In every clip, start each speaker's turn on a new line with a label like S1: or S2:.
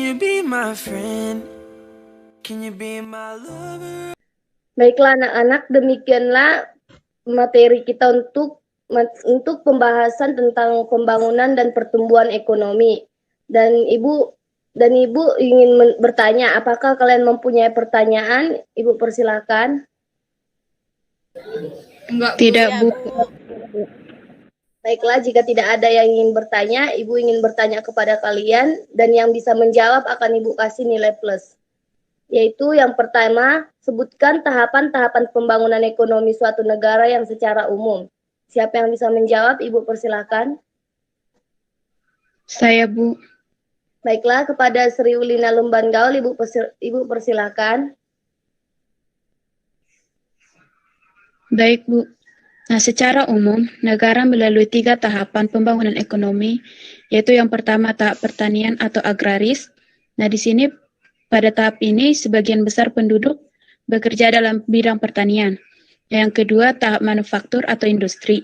S1: you be my friend? Can you be my lover?
S2: Baiklah anak-anak, demikianlah materi kita untuk pembahasan tentang pembangunan dan pertumbuhan ekonomi. Dan Ibu ingin bertanya, apakah kalian mempunyai pertanyaan? Ibu persilakan.
S3: Enggak,
S4: Tidak, Bu.
S2: Baiklah, jika tidak ada yang ingin bertanya, Ibu ingin bertanya kepada kalian, dan yang bisa menjawab akan Ibu kasih nilai plus. Yaitu yang pertama, sebutkan tahapan-tahapan pembangunan ekonomi suatu negara yang secara umum. Siapa yang bisa menjawab? Ibu persilakan.
S4: Saya, Bu.
S2: Baiklah, kepada Sri Ulina Lumban Gaul, Ibu persilakan.
S4: Baik, Bu. Nah, secara umum, negara melalui 3 tahapan pembangunan ekonomi, yaitu yang pertama tahap pertanian atau agraris. Nah, di sini pada tahap ini sebagian besar penduduk bekerja dalam bidang pertanian. Yang kedua, tahap manufaktur atau industri.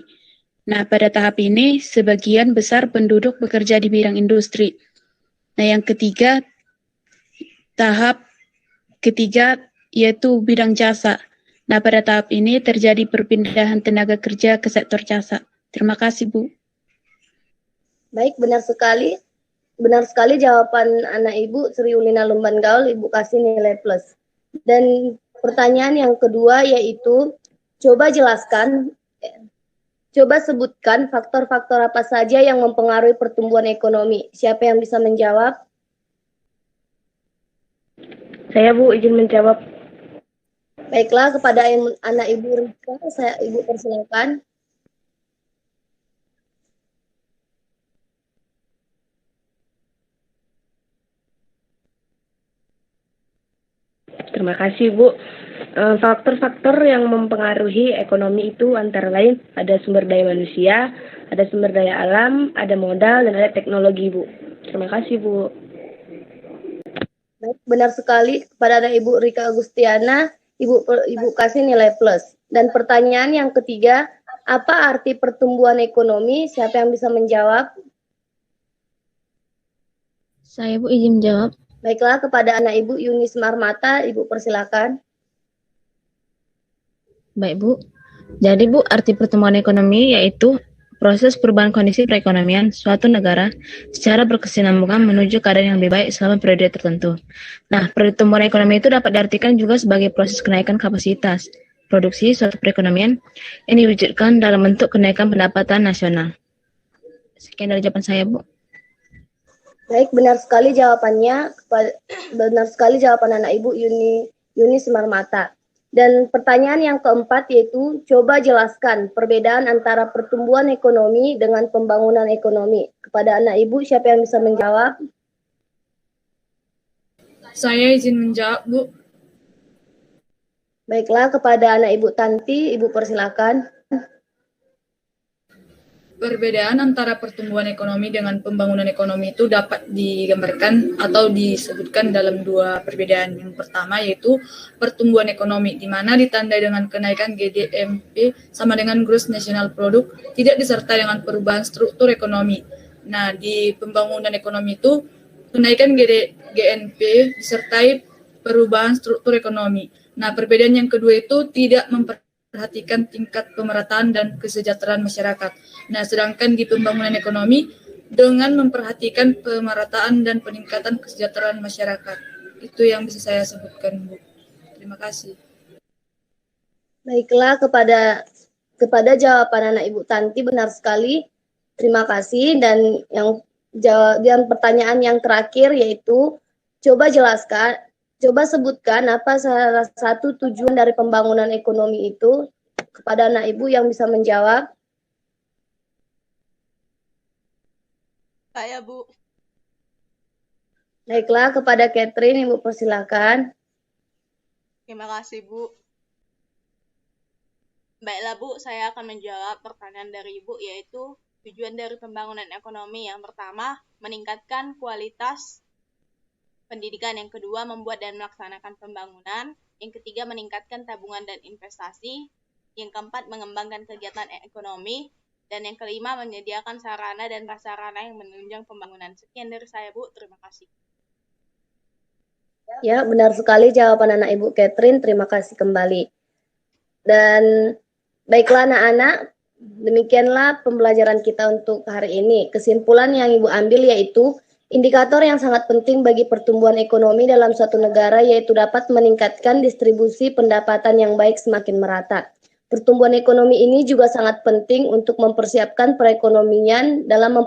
S4: Nah, pada tahap ini sebagian besar penduduk bekerja di bidang industri. Nah, yang ketiga, tahap ketiga yaitu bidang jasa. Nah, pada tahap ini terjadi perpindahan tenaga kerja ke sektor jasa. Terima kasih, Bu.
S2: Baik, benar sekali. Benar sekali jawaban anak Ibu, Sri Ulina Lumban Gaul, Ibu kasih nilai plus. Dan pertanyaan yang kedua yaitu, coba sebutkan faktor-faktor apa saja yang mempengaruhi pertumbuhan ekonomi. Siapa yang bisa menjawab?
S5: Saya, Bu, izin menjawab.
S2: Baiklah, kepada anak Ibu Rika, Ibu persilakan.
S5: Terima kasih, Bu. Faktor-faktor yang mempengaruhi ekonomi itu antara lain ada sumber daya manusia, ada sumber daya alam, ada modal, dan ada teknologi, Bu. Terima kasih, Bu.
S2: Baik, benar sekali. Kepada anak Ibu Rika Agustiana, Ibu kasih nilai plus. Dan pertanyaan yang ketiga, apa arti pertumbuhan ekonomi? Siapa yang bisa menjawab?
S6: Saya, Bu, izin jawab.
S2: Baiklah, kepada anak Ibu Yunis Marmata, Ibu persilakan.
S6: Baik, Bu. Jadi, Bu, arti pertumbuhan ekonomi yaitu proses perubahan kondisi perekonomian suatu negara secara berkesinambungan menuju keadaan yang lebih baik selama periode tertentu. Nah, pertumbuhan ekonomi itu dapat diartikan juga sebagai proses kenaikan kapasitas produksi suatu perekonomian yang diwujudkan dalam bentuk kenaikan pendapatan nasional. Sekian dari jawaban saya, Bu.
S2: Baik, benar sekali jawabannya. Benar sekali jawaban anak Ibu Yunis Marmata. Dan pertanyaan yang keempat yaitu, coba jelaskan perbedaan antara pertumbuhan ekonomi dengan pembangunan ekonomi. Kepada anak Ibu, siapa yang bisa menjawab?
S3: Saya izin menjawab, Bu.
S2: Baiklah, kepada anak Ibu Tanti, Ibu persilakan.
S3: Perbedaan antara pertumbuhan ekonomi dengan pembangunan ekonomi itu dapat digambarkan atau disebutkan dalam 2 perbedaan. Yang pertama yaitu pertumbuhan ekonomi, di mana ditandai dengan kenaikan GDP sama dengan Gross National Product, tidak disertai dengan perubahan struktur ekonomi. Nah, di pembangunan ekonomi itu kenaikan GNP disertai perubahan struktur ekonomi. Nah, perbedaan yang kedua itu tidak memperhatikan tingkat pemerataan dan kesejahteraan masyarakat. Nah, sedangkan di pembangunan ekonomi dengan memperhatikan pemerataan dan peningkatan kesejahteraan masyarakat. Itu yang bisa saya sebutkan, Bu. Terima kasih.
S2: Baiklah, kepada jawaban anak Ibu Tanti benar sekali. Terima kasih. Dan yang pertanyaan yang terakhir yaitu, coba sebutkan apa salah satu tujuan dari pembangunan ekonomi itu. Kepada anak Ibu yang bisa menjawab.
S7: Saya, Bu.
S2: Baiklah, kepada Catherine, Ibu persilakan.
S7: Terima kasih, Bu. Baiklah, Bu, saya akan menjawab pertanyaan dari Ibu, yaitu tujuan dari pembangunan ekonomi. Yang pertama, meningkatkan kualitas pendidikan. Yang kedua, membuat dan melaksanakan pembangunan. Yang ketiga, meningkatkan tabungan dan investasi. Yang keempat, mengembangkan kegiatan ekonomi. Dan yang kelima, menyediakan sarana dan prasarana yang menunjang pembangunan. Sekian dari saya, Bu. Terima kasih.
S2: Ya, benar sekali jawaban anak Ibu Catherine. Terima kasih kembali. Dan baiklah anak-anak, demikianlah pembelajaran kita untuk hari ini. Kesimpulan yang Ibu ambil yaitu indikator yang sangat penting bagi pertumbuhan ekonomi dalam suatu negara yaitu dapat meningkatkan distribusi pendapatan yang baik semakin merata. Pertumbuhan ekonomi ini juga sangat penting untuk mempersiapkan perekonomian dalam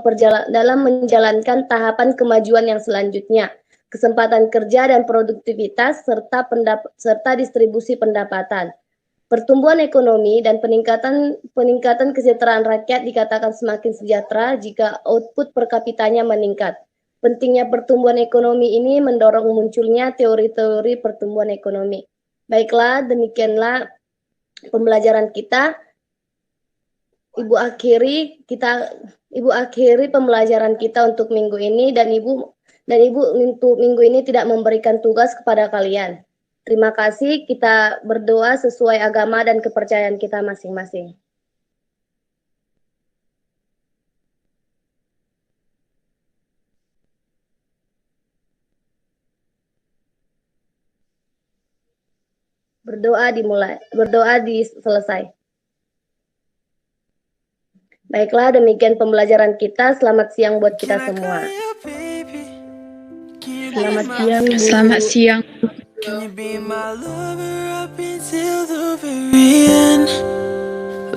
S2: menjalankan tahapan kemajuan yang selanjutnya, kesempatan kerja dan produktivitas serta distribusi pendapatan. Pertumbuhan ekonomi dan peningkatan kesejahteraan rakyat dikatakan semakin sejahtera jika output per kapitanya meningkat. Pentingnya pertumbuhan ekonomi ini mendorong munculnya teori-teori pertumbuhan ekonomi. Baiklah, demikianlah pembelajaran kita. Ibu akhiri pembelajaran kita untuk minggu ini dan Ibu untuk minggu ini tidak memberikan tugas kepada kalian. Terima kasih, kita berdoa sesuai agama dan kepercayaan kita masing-masing. Berdoa selesai. Baiklah, demikian pembelajaran kita. Selamat siang buat kita semua.
S5: Selamat siang, Bu.
S4: Selamat siang.
S1: Can you be my lover up until the very end?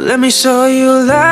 S1: Let me show you love.